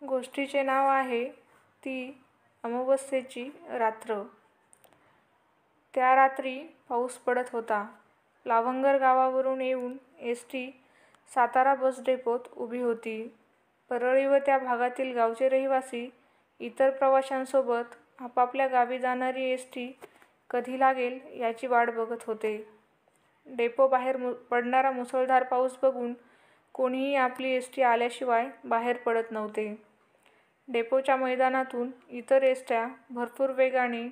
गोष्टीचे नाव आहे ती अमावस्येची रात्र. त्या रात्री पाऊस पडत होता. लावंगर गावावरून येऊन एसटी सातारा बस डेपोत उभी होती. परळी व त्या भागातील गावचे रहिवासी इतर प्रवाशांसोबत आपापल्या गावी जाणारी एसटी कधी लागेल याची वाट बघत होते. डेपो बाहेर पडणारा मुसळधार पाऊस बघून कोणीही आपली एसटी आल्याशिवाय बाहेर पडत नव्हते. डेपोच्या मैदानातून इतर एसट्या भरपूर वेगाने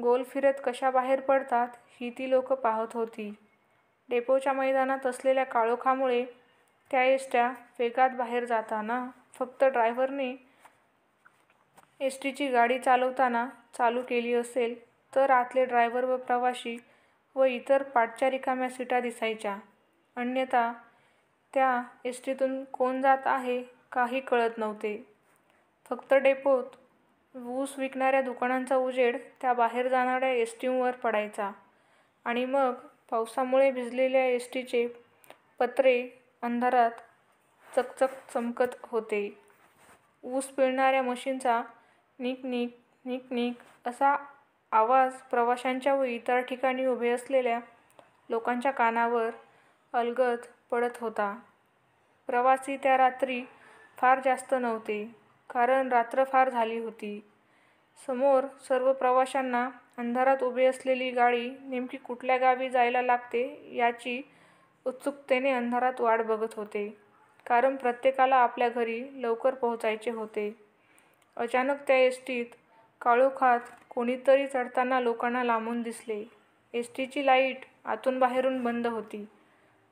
गोल फिरत कशा बाहेर पडतात ही ती लोकं पाहत होती. डेपोच्या मैदानात असलेल्या काळोखामुळे त्या एसट्या वेगात बाहेर जाताना फक्त ड्रायव्हरने एसटीची गाडी चालवताना चालू केली असेल तर आतले ड्रायव्हर व प्रवाशी व इतर पाठच्या रिकाम्या सीटा दिसायच्या. अन्यथा त्या एसटीतून कोण जात आहे काही कळत नव्हते. फक्त डेपोत ऊस विकणाऱ्या दुकानांचा उजेड त्या बाहेर जाणाऱ्या एसटींवर पडायचा आणि मग पावसामुळे भिजलेल्या एसटीचे पत्रे अंधारात चकचक चमकत होते. ऊस पिळणाऱ्या मशीनचा निक निक निक निक असा आवाज प्रवाशांच्या व इतर ठिकाणी उभे असलेल्या लोकांच्या कानावर अलगद पडत होता. प्रवासी त्या रात्री फार जास्त नव्हते, कारण रात्र फार झाली होती. समोर सर्व प्रवाशांना अंधारात उभी असलेली गाडी नेमकी कुठल्या गावी जायला लागते याची उत्सुकतेने अंधारात वाट बघत होते, कारण प्रत्येकाला आपल्या घरी लवकर पोहोचायचे होते. अचानक त्या एसटीत काळोखात कोणीतरी चढताना लोकांना लांबून दिसले. एसटीची लाईट आतून बाहेरून बंद होती,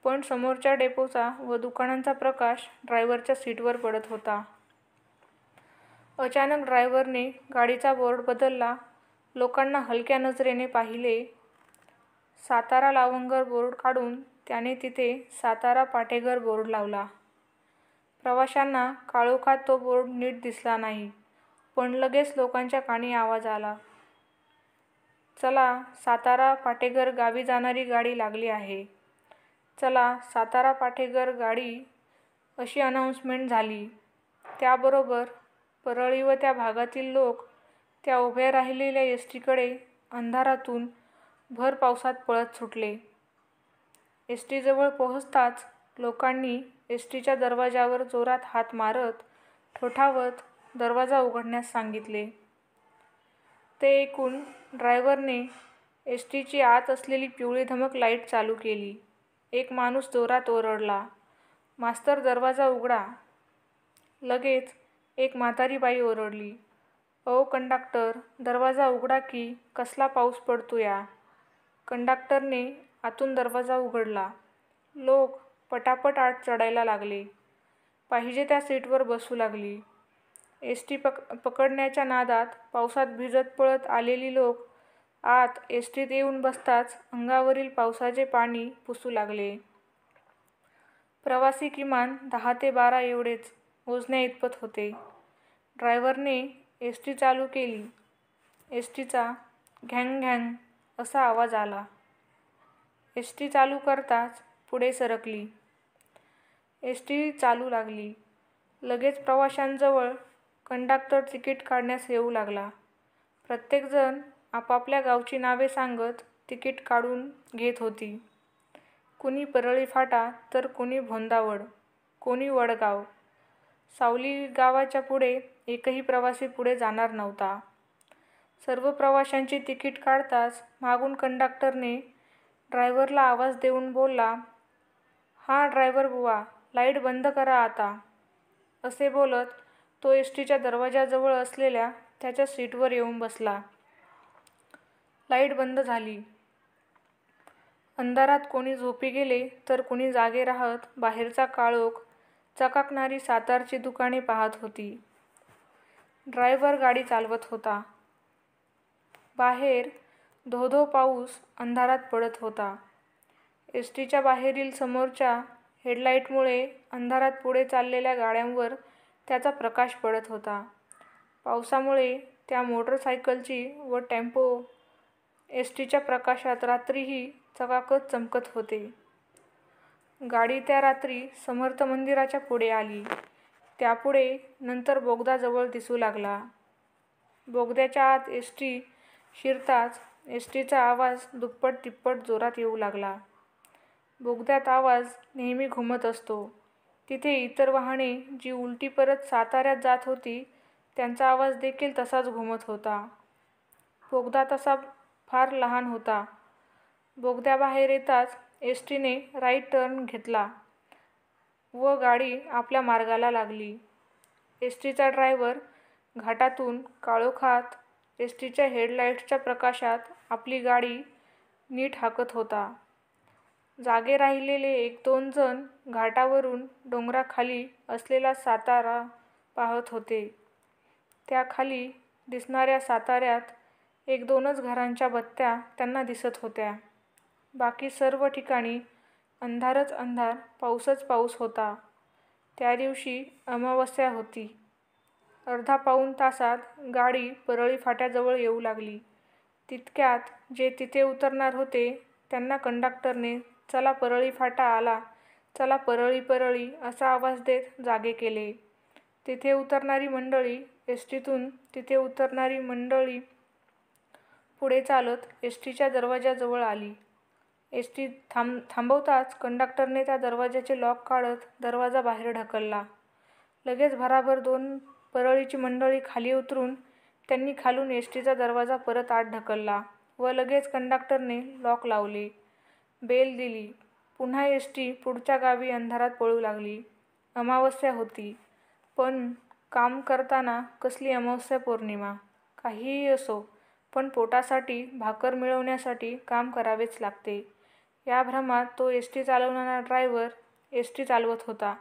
पण समोरच्या डेपोचा व दुकानांचा प्रकाश ड्रायव्हरच्या सीटवर पडत होता. अचानक ड्रायव्हरने गाडीचा बोर्ड बदलला. लोकांना हलक्या नजरेने पाहिले. सातारा लावंगर बोर्ड काढून त्याने तिथे सातारा पाटेघर बोर्ड लावला. प्रवाशांना काळोखात तो बोर्ड नीट दिसला नाही, पण लगेच लोकांच्या कानी आवाज आला, "चला, सातारा पाटेघर गावी जाणारी गाडी लागली आहे. चला, सातारा पाटेघर गाडी" अशी अनाउन्समेंट झाली. त्याबरोबर परळी व त्या भागातील लोक त्या उभ्या राहिलेल्या एसटीकडे अंधारातून भर पावसात पळत सुटले. एसटीजवळ पोहोचताच लोकांनी एसटीच्या दरवाजावर जोरात हात मारत ठोठावत दरवाजा उघडण्यास सांगितले. ते ऐकून ड्रायव्हरने एसटीची आत असलेली पिवळी-धमक लाईट चालू केली. एक माणूस जोरात ओरडला, "मास्तर, दरवाजा उघडा. " लगेच एक म्हातारी बाई ओरडली, "अहो कंडक्टर, दरवाजा उघडा की, कसला पाऊस पडतोया. " कंडक्टरने आतून दरवाजा उघडला. लोक पटापट आत चढायला लागले. पाहिजे त्या सीटवर बसू लागली. एसटी पकडण्याच्या नादात पावसात भिजत पळत आलेली लोक आत एसटीत येऊन बसताच अंगावरील पावसाचे पाणी पुसू लागले. प्रवासी किमान 10 ते 12 एवढेच मोजण्याइतपत होते. ड्रायव्हरने एसटी चालू केली. एसटीचा घँग घँग असा आवाज आला. एसटी चालू करताच पुढे सरकली. एसटी चालू लागली. लगेच प्रवाशांजवळ कंडक्टर तिकीट काढण्यास येऊ लागला. प्रत्येकजण आपापल्या गावची नावे सांगत तिकीट काढून घेत होती. कुणी परळी फाटा तर कुणी भोंदावड, कोणी वडगाव. सावली गावाच्या पुढे एकही प्रवासी पुढे जाणार नव्हता. सर्व प्रवाशांची तिकीट काढताच मागून कंडक्टरने ड्रायव्हरला आवाज देऊन बोलला, "हा ड्रायव्हर बुवा, लाईट बंद करा आता. " असे बोलत तो एसटीच्या दरवाजाजवळ असलेल्या त्याच्या सीटवर येऊन बसला. लाईट बंद झाली. अंधारात कोणी झोपी गेले तर कुणी जागे राहत बाहेरचा काळोख चकाकणारी सातारची दुकाने पाहत होती. ड्रायव्हर गाडी चालवत होता. बाहेर धो-धो पाऊस अंधारात पडत होता. एसटीच्या बाहेरील समोरच्या हेडलाईटमुळे अंधारात पुढे चाललेल्या गाड्यांवर त्याचा प्रकाश पडत होता. पावसामुळे त्या मोटरसायकलची व टेम्पो एसटीच्या प्रकाशात रात्रीही चकाकत चमकत होते. गाडी त्या रात्री समर्थ मंदिराच्या पुढे आली. त्यापुढे नंतर बोगदा जवळ दिसू लागला. बोगद्याच्या आत एसटी शिरताच एसटीचा आवाज दुप्पट तिप्पट जोरात येऊ लागला. बोगद्यात आवाज नेहमी घुमत असतो. तिथे इतर वाहने जी उलटी परत साताऱ्यात जात होती त्यांचा आवाज देखील तसाच घुमत होता. बोगदा तसा फार लहान होता. बोगद्याबाहेर येताच एसटीने राईट टर्न घेतला व गाडी आपल्या मार्गाला लागली. एसटीचा ड्रायव्हर घाटातून काळोखात एसटीच्या हेडलाईट्सच्या प्रकाशात आपली गाडी नीट हाकत होता. जागे राहिलेले 1-2 जण घाटावरून डोंगराखाली असलेला सातारा पाहत होते. त्या खाली दिसणाऱ्या साताऱ्यात 1-2च घरांच्या बत्त्या त्यांना दिसत होत्या. बाकी सर्व ठिकाणी अंधारच अंधार, पाऊसच पाऊस होता. त्या दिवशी अमावास्या होती. अर्धा-पाऊण तासात गाडी परळी फाट्याजवळ येऊ लागली. तितक्यात जे तिथे उतरणार होते त्यांना कंडक्टरने "चला परळी फाटा आला, चला परळी परळी" असा आवाज देत जागे केले. तिथे उतरणारी मंडळी एसटीतून तिथे उतरणारी मंडळी पुढे चालत एसटीच्या दरवाजाजवळ आली. एसटी थांबवताच कंडक्टरने त्या दरवाजाचे लॉक काढत दरवाजा बाहेर ढकलला. लगेच भराभर 2 परळीची मंडळी खाली उतरून त्यांनी खालून एसटीचा दरवाजा परत आत ढकलला व लगेच कंडक्टरने लॉक लावले. बेल दिली. पुन्हा एसटी पुढच्या गावी अंधारात पळू लागली. अमावास्या होती. पण काम करताना कसली अमावास्या पौर्णिमा. काहीही असो, पण पोटासाठी, भाकर मिळवण्यासाठी काम करावेच लागते. या भ्रमात तो एसटी चालवणारा ड्रायव्हर एसटी चालवत होता.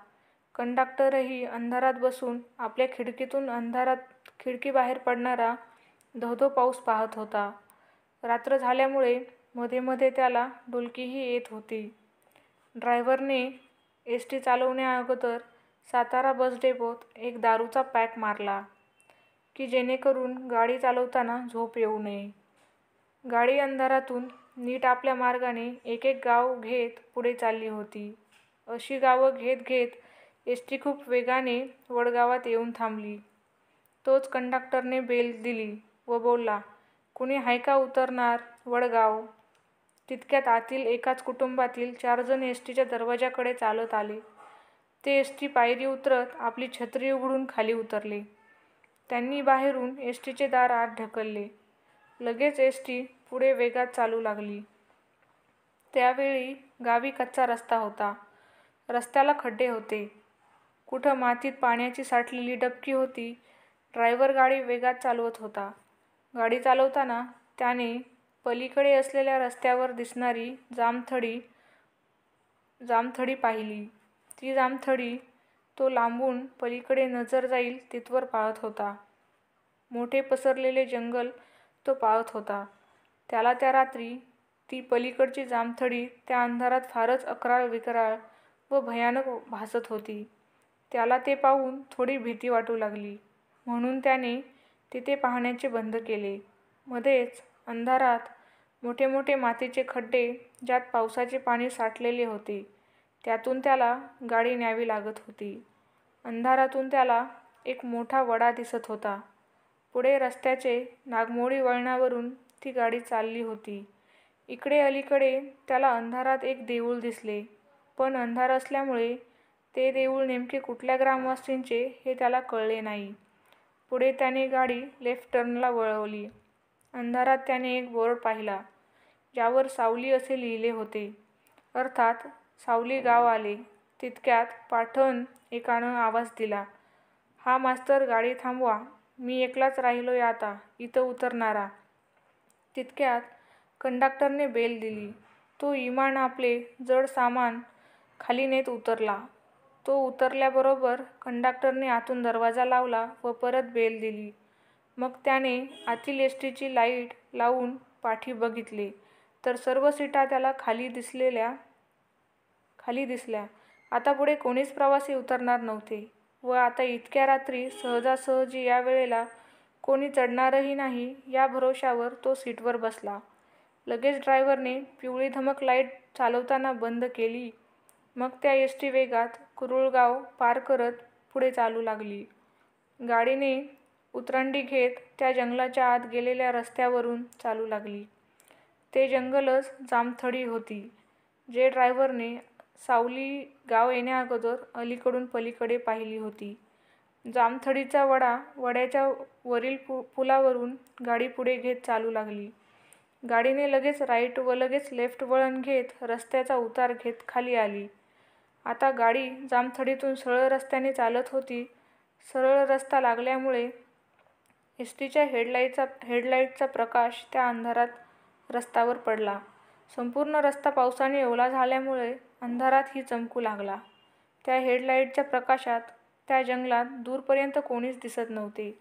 कंडक्टरही अंधारात बसून आपल्या खिडकीतून अंधारात खिडकीबाहेर पडणारा धो-धो पाऊस पाहत होता. रात्र झाल्यामुळे मध्ये मध्ये त्याला डुलकीही येत होती. ड्रायव्हरने एसटी चालवण्याअगोदर सातारा बस डेपोत एक दारूचा पॅक मारला की जेणेकरून गाडी चालवताना झोप येऊ नये. गाडी अंधारातून नीट आपल्या मार्गाने एक-एक गाव घेत पुढे चालली होती. अशी गावं घेत घेत एसटी खूप वेगाने वडगावात येऊन थांबली. तोच कंडक्टरने बेल दिली व बोलला, "कुणी आहे का उतरणार? वडगाव." तितक्यात आतील एकाच कुटुंबातील 4 जण एसटीच्या दरवाजाकडे चालत आले. ते एसटी पायरी उतरत आपली छत्री उघडून खाली उतरले. त्यांनी बाहेरून एसटीचे दार आत ढकलले. लगेच एसटी पुढे वेगात चालू लागली. त्यावेळी गावी कच्चा रस्ता होता. रस्त्याला खड्डे होते. कुठं मातीत पाण्याची साठलेली डबकी होती. ड्रायव्हर गाडी वेगात चालवत होता. गाडी चालवताना त्याने पलीकडे असलेल्या रस्त्यावर दिसणारी जामथडी पाहिली. ती जामथडी तो लांबून पलीकडे नजर जाईल तिथवर पाहत होता. मोठे पसरलेले जंगल तो पाहत होता. त्याला त्या रात्री ती पलीकडची जामथडी त्या अंधारात फारच अकराळ-विकराळ व भयानक भासत होती. त्याला ते पाहून थोडी भीती वाटू लागली. म्हणून त्याने तिथे पाहण्याचे बंद केले. मध्येच अंधारात मोठे मोठे मातीचे खड्डे ज्यात पावसाचे पाणी साठलेले होते त्यातून त्याला गाडी न्यावी लागत होती. अंधारातून त्याला एक मोठा वडा दिसत होता. पुढे रस्त्याचे नागमोडी वळणावरून ती गाडी चालली होती. इकडे अलीकडे त्याला अंधारात एक देऊळ दिसले. पण अंधार असल्यामुळे ते देऊळ नेमके कुठल्या ग्रामवासींचे हे त्याला कळले नाही. पुढे त्याने गाडी लेफ्ट टर्नला वळवली. अंधारात त्याने एक बोर्ड पाहिला ज्यावर सावली असे लिहिले होते. अर्थात सावली गाव आले. तितक्यात पाठण एकानं आवाज दिला, "हा मास्तर, गाडी थांबवा. मी एकलाच राहिलोय आता इथं उतरणारा." तितक्यात कंडक्टरने बेल दिली. तो इमान आपले जड सामान खाली नेत उतरला. तो उतरल्याबरोबर कंडक्टरने आतून दरवाजा लावला व परत बेल दिली. मग त्याने आतील एसटीची लाईट लावून पाठी बघितले तर सर्व सीटा त्याला खाली दिसल्या. आता पुढे कोणीच प्रवासी उतरणार नव्हते व आता इतक्या रात्री सहजासहजी या वेळेला कोणी चढणारही नाही या भरोश्यावर तो सीटवर बसला. लगेच ड्रायव्हरने पिवळी धमक लाईट चालवताना बंद केली. मग त्या एसटी वेगात कुरुळगाव पार करत पुढे चालू लागली. गाडीने उतरंडी घेत त्या जंगलाच्या आत गेलेल्या रस्त्यावरून चालू लागली. ते जंगलच जामथडी होती, जे ड्रायव्हरने सावली गाव येण्याअगोदर अलीकडून पलीकडे पाहिली होती. जामथडीचा वड्याच्या वरील पुलावरून गाडी पुढे घेत चालू लागली. गाडीने लगेच राईट व लगेच लेफ्ट वळण घेत रस्त्याचा उतार घेत खाली आली. आता गाडी जामथडीतून सरळ रस्त्याने चालत होती. सरळ रस्ता लागल्यामुळे एसटीच्या हेडलाईटचा प्रकाश त्या अंधारात रस्त्यावर पडला. संपूर्ण रस्ता पावसाने ओला झाल्यामुळे अंधारातही चमकू लागला. त्या हेडलाईटच्या प्रकाशात त्या जंगलात दूरपर्यंत कोणीच दिसत नव्हते.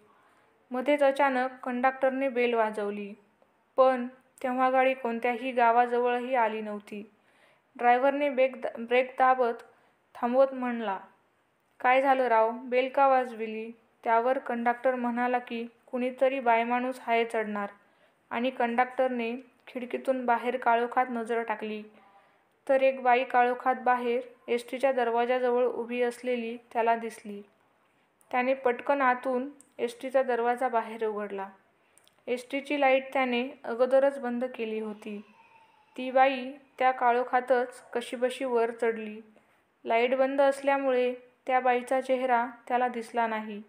मध्येच अचानक कंडक्टरने बेल वाजवली, पण तेव्हा गाडी कोणत्याही गावाजवळही आली नव्हती. ड्रायव्हरने ब्रेक दाबत थांबवत म्हणला, "काय झालं राव, बेल का वाजविली? " त्यावर कंडक्टर म्हणाला की कुणीतरी बायमाणूस हाय चढणार, आणि कंडक्टरने खिडकीतून बाहेर काळोखात नजर टाकली तर एक बाई काळोखात बाहेर एसटीच्या दरवाजाजवळ उभी असलेली त्याला दिसली. त्याने पटकन आतून एसटीचा दरवाजा बाहेर उघडला. एसटीची लाईट त्याने अगोदरच बंद केली होती. ती बाई त्या काळोखातच कशीबशी वर चढली. लाईट बंद असल्यामुळे त्या बाईचा चेहरा त्याला दिसला नाही.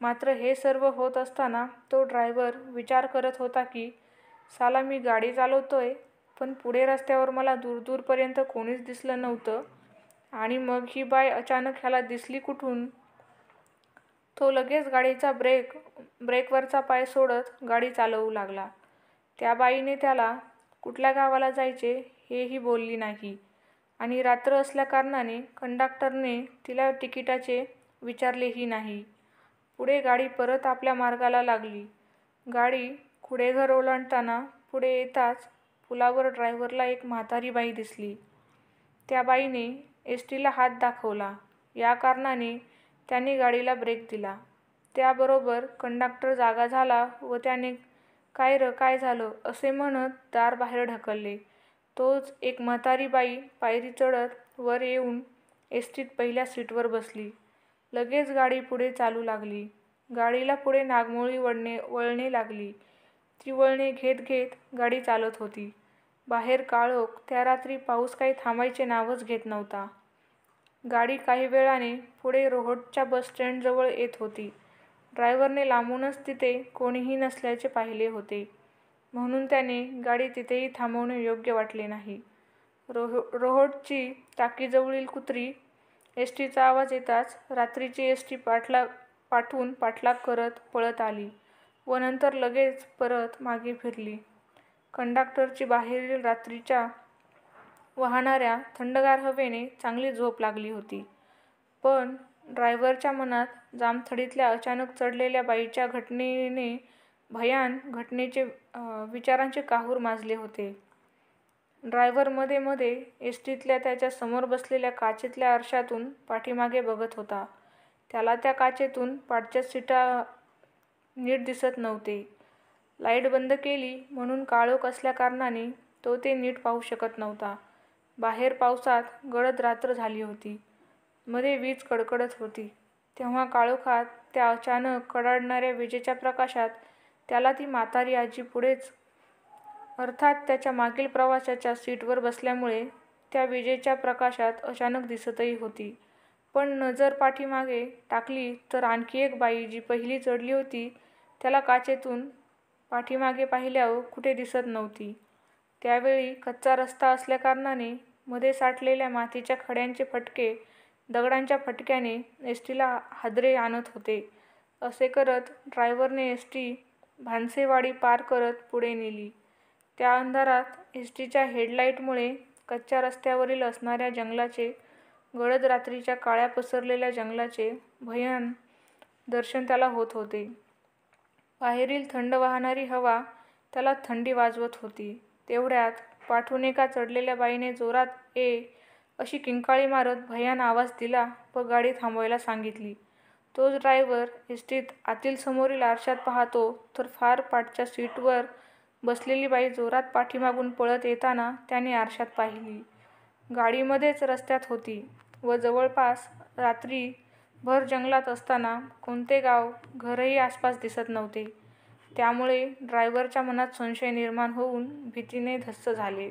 मात्र हे सर्व होत असताना तो ड्रायव्हर विचार करत होता की साला मी गाडी चालवतोय, पण पुढे रस्त्यावर मला दूरपर्यंत कोणीच दिसलं नव्हतं, आणि मग ही बाई अचानक ह्याला दिसली कुठून? तो लगेच गाडीचा ब्रेकवरचा पाय सोडत गाडी चालवू लागला. त्या बाईने त्याला कुठल्या गावाला जायचे हेही बोलली नाही, आणि रात्र असल्याकारणाने कंडक्टरने तिला तिकिटाचे विचारलेही नाही. पुढे गाडी परत आपल्या मार्गाला लागली. गाडी खुडेघर ओलांडताना पुढे येताच पुलावर ड्रायव्हरला एक म्हातारी बाई दिसली. त्या बाईने एसटीला हात दाखवला. या कारणाने त्याने गाडीला ब्रेक दिला. त्याबरोबर कंडक्टर जागा झाला व त्याने "काय र, काय झालं? " असे म्हणत दार बाहेर ढकलले. तोच एक म्हातारी बाई पायरी चढत वर येऊन एसटीत पहिल्या सीटवर बसली. लगेच गाडी पुढे चालू लागली. गाडीला पुढे नागमोडी वळणे लागली. ती वळणे घेत घेत गाडी चालत होती. बाहेर काळोख. त्या रात्री पाऊस काही थांबायचे नावच घेत नव्हता. गाडी काही वेळाने पुढे रोहोटच्या बस स्टँडजवळ येत होती. ड्रायव्हरने लांबूनच तिथे कोणीही नसल्याचे पाहिले होते, म्हणून त्याने गाडी तिथेही थांबवणे योग्य वाटले नाही. रोहोटची टाकीजवळील कुत्री एसटीचा आवाज येताच रात्रीची एसटी पाठून पाठलाग करत पळत आली व नंतर लगेच परत मागे फिरली. कंडक्टरची बाहेरील रात्रीच्या वाहणाऱ्या थंडगार हवेने चांगली झोप लागली होती, पण ड्रायव्हरच्या मनात जामथडीतल्या अचानक चढलेल्या बाईच्या घटनेने भयान घटनेचे विचारांचे काहूर माजले होते. ड्रायव्हर मध्ये मध्ये एसटीतल्या त्याच्या समोर बसलेल्या काचेतल्या आरशातून पाठीमागे बघत होता. त्याला त्या काचेतून पाठच्या सीटा नीट दिसत नव्हते. लाईट बंद केली म्हणून काळोख असल्याकारणाने तो ते नीट पाहू शकत नव्हता. बाहेर पावसात गडद रात्र झाली होती. मध्ये वीज कडकडत होती. तेव्हा काळोखात त्या अचानक कडाडणाऱ्या विजेच्या प्रकाशात त्याला ती म्हातारी आजी पुढेच, अर्थात त्याच्या मागील प्रवाशाच्या सीटवर बसल्यामुळे त्या विजेच्या प्रकाशात अचानक दिसतही होती. पण नजर पाठीमागे टाकली तर आणखी एक बाई जी पहिली चढली होती त्याला काचेतून पाठीमागे पाहिल्यावर कुठे दिसत नव्हती. त्यावेळी कच्चा रस्ता असल्याकारणाने मध्ये साठलेल्या मातीच्या खड्यांचे फटके दगडांच्या फटक्याने एसटीला हादरे आणत होते. असे करत ड्रायव्हरने एसटी भानसेवाडी पार करत पुढे नेली. त्या अंधारात एसटीच्या हेडलाईटमुळे कच्च्या रस्त्यावरील असणाऱ्या जंगलाचे, गडद रात्रीच्या काळ्या पसरलेल्या जंगलाचे भयान दर्शन त्याला होत होते. बाहेरील थंड वाहणारी हवा त्याला थंडी वाजवत होती. तेवढ्यात पाठून एका चढलेल्या बाईने जोरात "ए" अशी किंकाळी मारत भयान आवाज दिला व गाडी थांबवायला सांगितली. तोच ड्रायव्हर एसटीत आतील समोरील आरशात पाहतो तर फार पाठच्या सीटवर बसलेली बाई जोरात पाठीमागून पळत येताना त्याने आरशात पाहिली. गाडी मध्येच रस्त्यात होती व जवळपास रात्री भर जंगलात असताना कोणते गाव, घरही आसपास दिसत नव्हते. त्यामुळे ड्रायव्हरच्या मनात संशय निर्माण होऊन भीतीने धस्स झाले.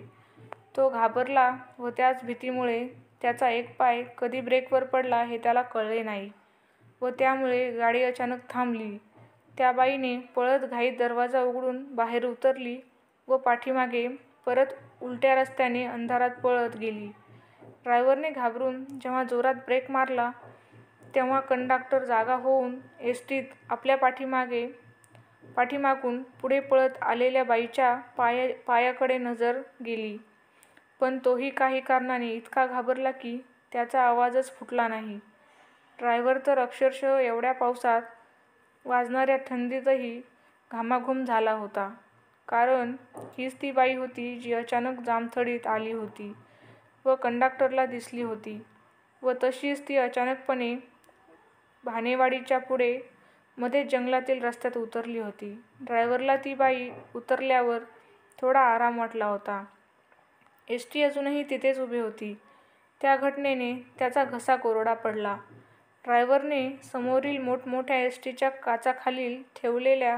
तो घाबरला व त्याच भीतीमुळे त्याचा एक पाय कधी ब्रेकवर पडला हे त्याला कळले नाही व त्यामुळे गाडी अचानक थांबली. त्या बाईने पळत घाईत दरवाजा उघडून बाहेर उतरली व पाठीमागे परत उलट्या रस्त्याने अंधारात पळत गेली. ड्रायव्हरने घाबरून जेव्हा जोरात ब्रेक मारला तेव्हा कंडक्टर जागा होऊन एसटीत आपल्या पाठीमागून पुढे पळत आलेल्या बाईच्या पायाकडे नजर गेली. पण तोही काही कारणाने इतका घाबरला की त्याचा आवाजच फुटला नाही. ड्रायव्हर तर अक्षरशः एवढ्या पावसात, वाजणाऱ्या थंडीतही घामाघूम झाला होता. कारण हीच ती बाई होती जी अचानक जामथडीत आली होती व कंडक्टरला दिसली होती व तशीच ती अचानकपणे भानेवाडीच्या पुढे मध्येच जंगलातील रस्त्यात उतरली होती. ड्रायव्हरला ती बाई उतरल्यावर थोडा आराम वाटला होता. एसटी अजूनही तिथेच उभी होती. त्या घटनेने त्याचा घसा कोरडा पडला. ड्रायव्हरने समोरील मोठमोठ्या एसटीच्या काचाखालील ठेवलेल्या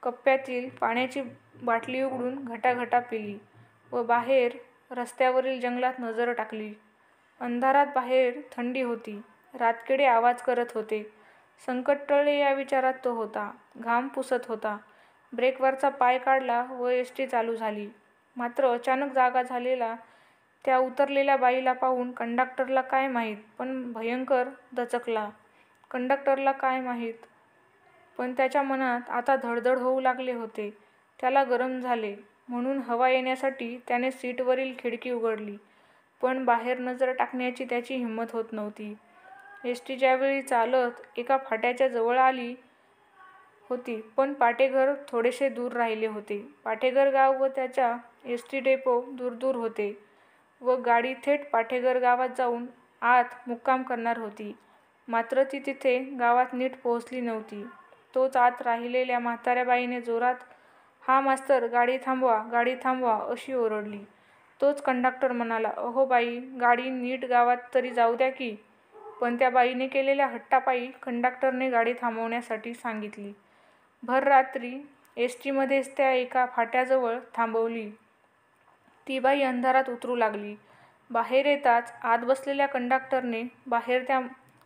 कप्प्यातील पाण्याची बाटली उघडून घटाघटा पिली व बाहेर रस्त्यावरील जंगलात नजर टाकली. अंधारात बाहेर थंडी होती. रातकिडे आवाज करत होते. संकट टळले या विचारात तो होता. घाम पुसत होता. ब्रेकवरचा पाय काढला व एसटी चालू झाली. मात्र अचानक जागा झालेला त्या उतरलेल्या बाईला पाहून कंडक्टरला काय माहीत पण भयंकर दचकला. कंडक्टरला काय माहीत पण त्याच्या मनात आता धडधड होऊ लागले होते. त्याला गरम झाले म्हणून हवा येण्यासाठी त्याने सीटवरील खिडकी उघडली. पण बाहेर नजर टाकण्याची त्याची हिंमत होत नव्हती. एसटी ज्यावेळी चालत एका फाट्याच्या जवळ आली होती पण पाटेघर थोडेसे दूर राहिले होते. पाटेघर गाव व त्याचा एसटी डेपो दूर दूर होते व गाडी थेट पाटेघर गावात जाऊन आत मुक्काम करणार होती. मात्र ती तिथे गावात नीट पोहोचली नव्हती. तोच आत राहिलेल्या म्हाताऱ्या बाईने जोरात, "हा मास्तर, गाडी थांबवा, गाडी थांबवा" अशी ओरडली. तोच कंडक्टर म्हणाला, "अहो बाई, गाडी नीट गावात तरी जाऊ द्या की". पण त्या बाईने केलेल्या हट्टापायी कंडक्टरने गाडी थांबवण्यासाठी सांगितली. भर रात्री एसटीमध्येच त्या एका फाट्याजवळ थांबवली. ती बाई अंधारात उतरू लागली. बाहेर येताच आत बसलेल्या कंडक्टरने बाहेर त्या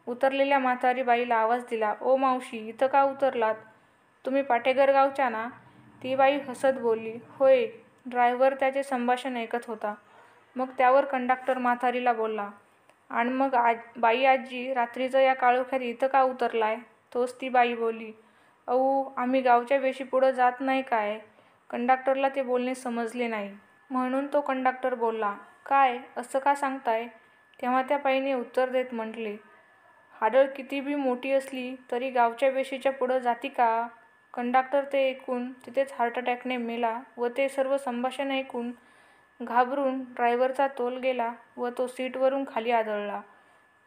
उतरलेल्या म्हातारी बाईला आवाज दिला, "ओ मावशी, इथं का उतरलात? तुम्ही पाटेघर गावच्या ना?" ती बाई हसत बोलली, "होय". ड्रायव्हर त्याचे संभाषण ऐकत होता. मग त्यावर कंडक्टर म्हातारीला बोलला, "आणि मग बाई आजी, रात्रीचं या काळोख्यात इथं का उतरलाय?" तोच ती बाई बोलली, "अहो, आम्ही गावच्या वेशीपुढं जात नाही काय?" कंडक्टरला ते बोलणे समजले नाही. म्हणून तो कंडक्टर बोलला, "काय, असं का सांगताय?" तेव्हा त्या बाईने उत्तर देत म्हटले, "हाडळ किती बी मोठी असली तरी गावच्या वेशीच्या पुढं जाती का?" कंडक्टर ते ऐकून तिथेच हार्ट अटॅकने मेला व ते सर्व संभाषण ऐकून घाबरून ड्रायव्हरचा तोल गेला व तो सीटवरून खाली आदळला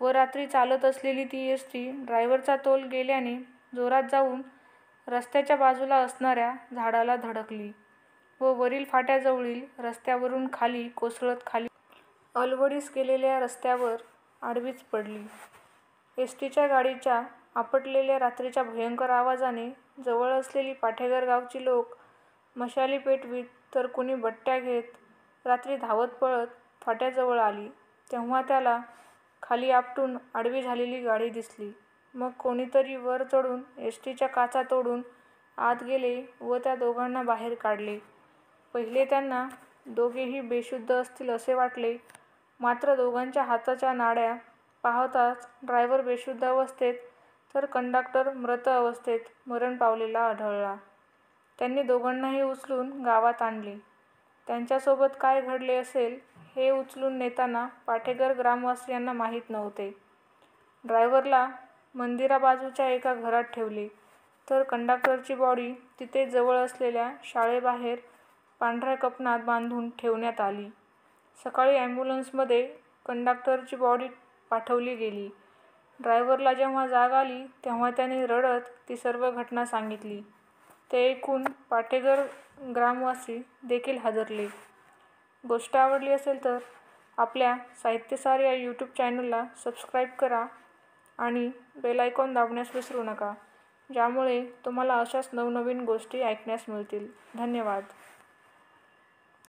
व रात्री चालत असलेली ती एसटी ड्रायव्हरचा तोल गेल्याने जोरात जाऊन रस्त्याच्या बाजूला असणाऱ्या झाडाला धडकली व वरील फाट्याजवळील रस्त्यावरून खाली कोसळत खाली अलवडीस गेलेल्या रस्त्यावर आडवीच पडली. एसटीच्या गाडीच्या आपटलेल्या रात्रीच्या भयंकर आवाजाने जवळ असलेली पाटेघर गावची लोक मशाली पेटवीत तर कुणी बट्ट्या घेत रात्री धावत पळत फाट्याजवळ आली. तेव्हा त्याला खाली आपटून आडवी झालेली गाडी दिसली. मग कोणीतरी वर चढून एसटीच्या काचा तोडून आत गेले व त्या दोघांना बाहेर काढले. पहिले त्यांना दोघेही बेशुद्ध असतील असे वाटले. मात्र दोघांच्या हाताच्या नाड्या पाहताच ड्रायव्हर बेशुद्ध अवस्थेत तर कंडक्टर मृत अवस्थेत मरण पावलेला आढळला. त्यांनी दोघांनाही उचलून गावात आणले. त्यांच्यासोबत काय घडले असेल हे उचलून नेताना पाटेघर ग्रामवासियांना माहीत नव्हते. ड्रायव्हरला मंदिराबाजूच्या एका घरात ठेवले तर कंडक्टरची बॉडी तिथेच जवळ असलेल्या शाळेबाहेर पांढऱ्या कपनात बांधून ठेवण्यात आली. सकाळी ॲम्ब्युलन्समध्ये कंडक्टरची बॉडी पाठवली गेली. ड्रायव्हरला जेव्हा जाग आली तेव्हा त्याने रडत ती सर्व घटना सांगितली. ते ऐकून पाटेघर ग्रामवासी देखील हादरले. गोष्ट आवडली असेल तर आपल्या साहित्यसार या यूट्यूब चॅनलला सबस्क्राईब करा आणि बेल आयकॉन दाबण्यास विसरू नका, ज्यामुळे तुम्हाला अशाच नवनवीन गोष्टी ऐकण्यास मिळतील. धन्यवाद.